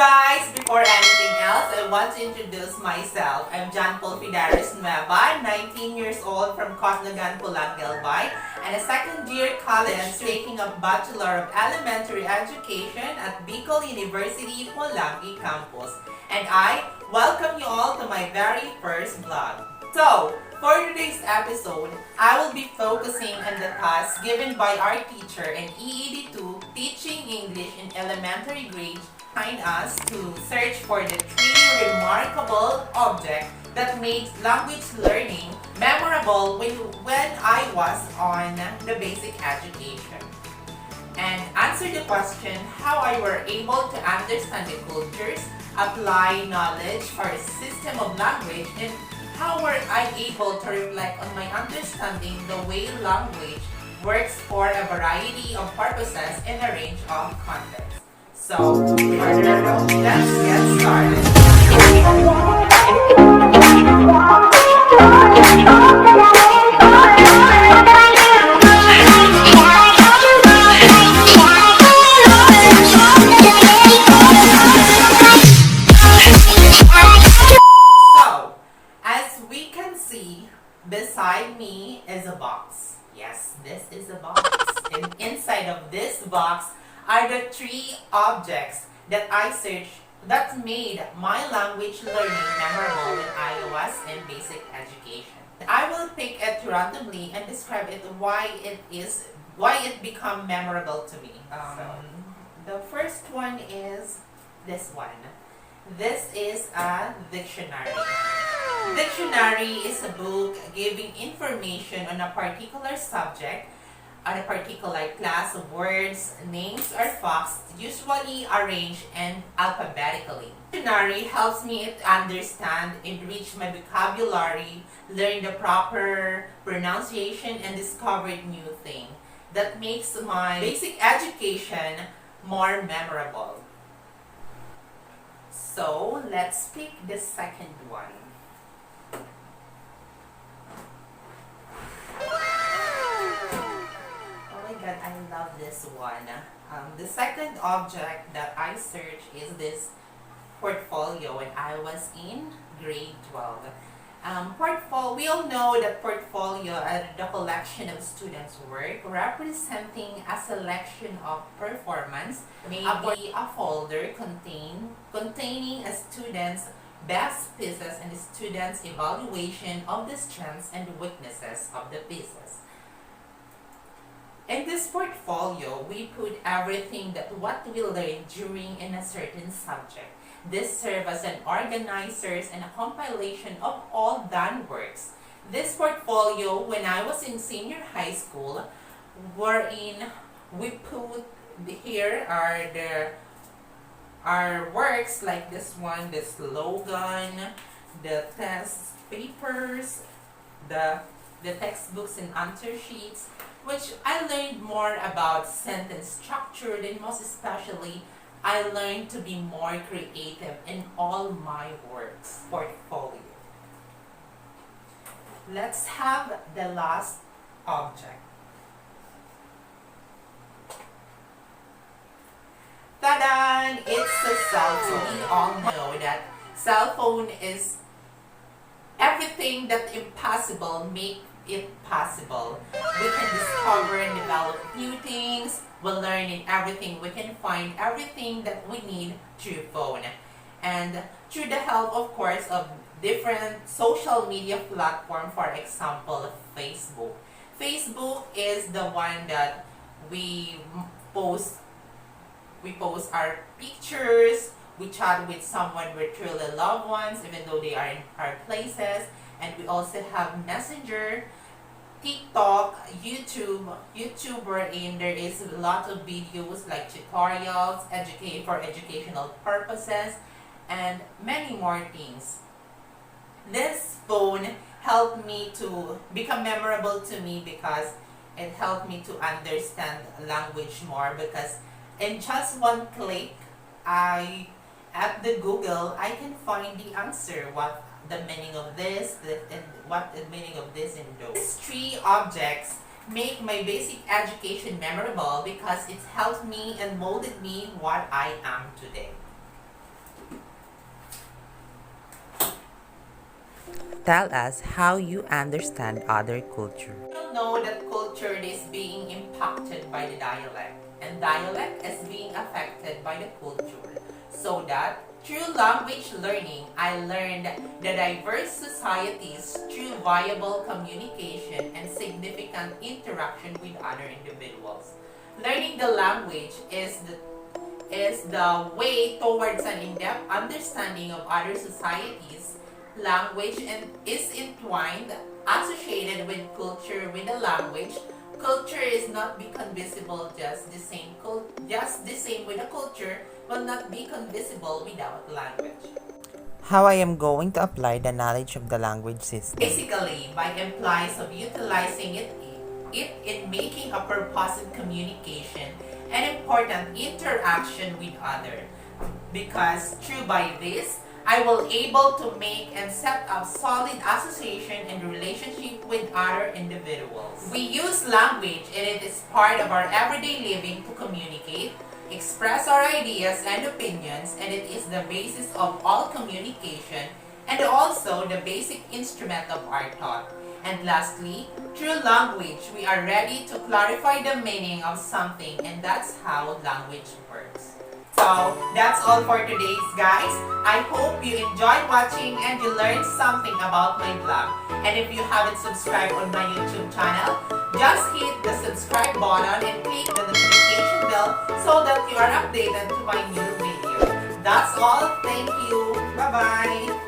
guys! Before anything else, I want to introduce myself. I'm John Paul Fidaris Nueva, 19 years old from Cotnagan, Pulag-Albay, and a second-year college taking a Bachelor of Elementary Education at Bicol University, Pulag campus. And I welcome you all to my very first vlog. So, for today's episode, I will be focusing on the task given by our teacher in EED2 Teaching English in Elementary Grade behind us to search for the 3 remarkable objects that made language learning memorable when I was on the basic education. And answer the question how I were able to understand the cultures, apply knowledge for a system of language, and how were I able to reflect on my understanding the way language works for a variety of purposes in a range of contexts. So, further ado, let's get started. So, as we can see, beside me is a box. Yes, this is a box. And inside of this box are the 3 objects that I searched that made my language learning memorable when I was in basic education. I will pick it randomly and describe it why it become memorable to me. The first one is this one. This is a dictionary. Dictionary is a book giving information on a particular subject, on a particular class of words, names, or facts, usually arranged and alphabetically. Dictionary helps me to understand, enrich my vocabulary, learn the proper pronunciation, and discover new things. That makes my basic education more memorable. So, let's pick the second one. God, I love this one. The second object that I searched is this portfolio when I was in grade 12. We all know that portfolio is the collection of students' work representing a selection of performance, maybe a folder containing a student's best pieces and the student's evaluation of the strengths and weaknesses of the pieces. In this portfolio, we put everything that what we learned during in a certain subject. This serves as an organizer and a compilation of all done works. This portfolio, when I was in senior high school, wherein we put here are our works like this one, the slogan, the test papers, the textbooks and answer sheets, which I learned more about sentence structure, and most especially, I learned to be more creative in all my works portfolio. Let's have the last object. Ta-da! It's a cell phone. We all know that cell phone is everything that impossible make it possible. We can discover and develop new things. We'll learn in everything. We can find everything that we need through phone. And through the help, of course, of different social media platform, for example, Facebook. Facebook is the one that we post our pictures, we chat with someone we truly loved ones, even though they are in far places. And we also have Messenger, TikTok, YouTube wherein there is a lot of videos like tutorials, for educational purposes, and many more things. This phone helped me to become memorable to me because it helped me to understand language more, because in just one click, at the Google, I can find the answer, what the meaning of this, and what the meaning of this and those. These 3 objects make my basic education memorable because it helped me and molded me what I am today. Tell us how you understand other culture. You know that culture is being impacted by the dialect, and dialect is being affected by the culture. So that through language learning, I learned the diverse societies through viable communication and significant interaction with other individuals. Learning the language is the way towards an in-depth understanding of other societies. Language and is entwined, associated with culture with the language. Culture is not be convincible just the same with the culture, will not be convincible without language. How I am going to apply the knowledge of the language system. Basically, by implies of utilizing it in making a purposive communication and important interaction with other. Because through by this, I will able to make and set up solid association and relationship with other individuals. We use language and it is part of our everyday living to communicate, express our ideas and opinions, and it is the basis of all communication and also the basic instrument of our thought. And lastly, through language, we are ready to clarify the meaning of something, and that's how language works. So, that's all for today's guys. I hope you enjoyed watching and you learned something about my blog. And if you haven't subscribed on my YouTube channel, just hit the subscribe button and click the notification bell so that you are updated to my new video. That's all. Thank you. Bye-bye.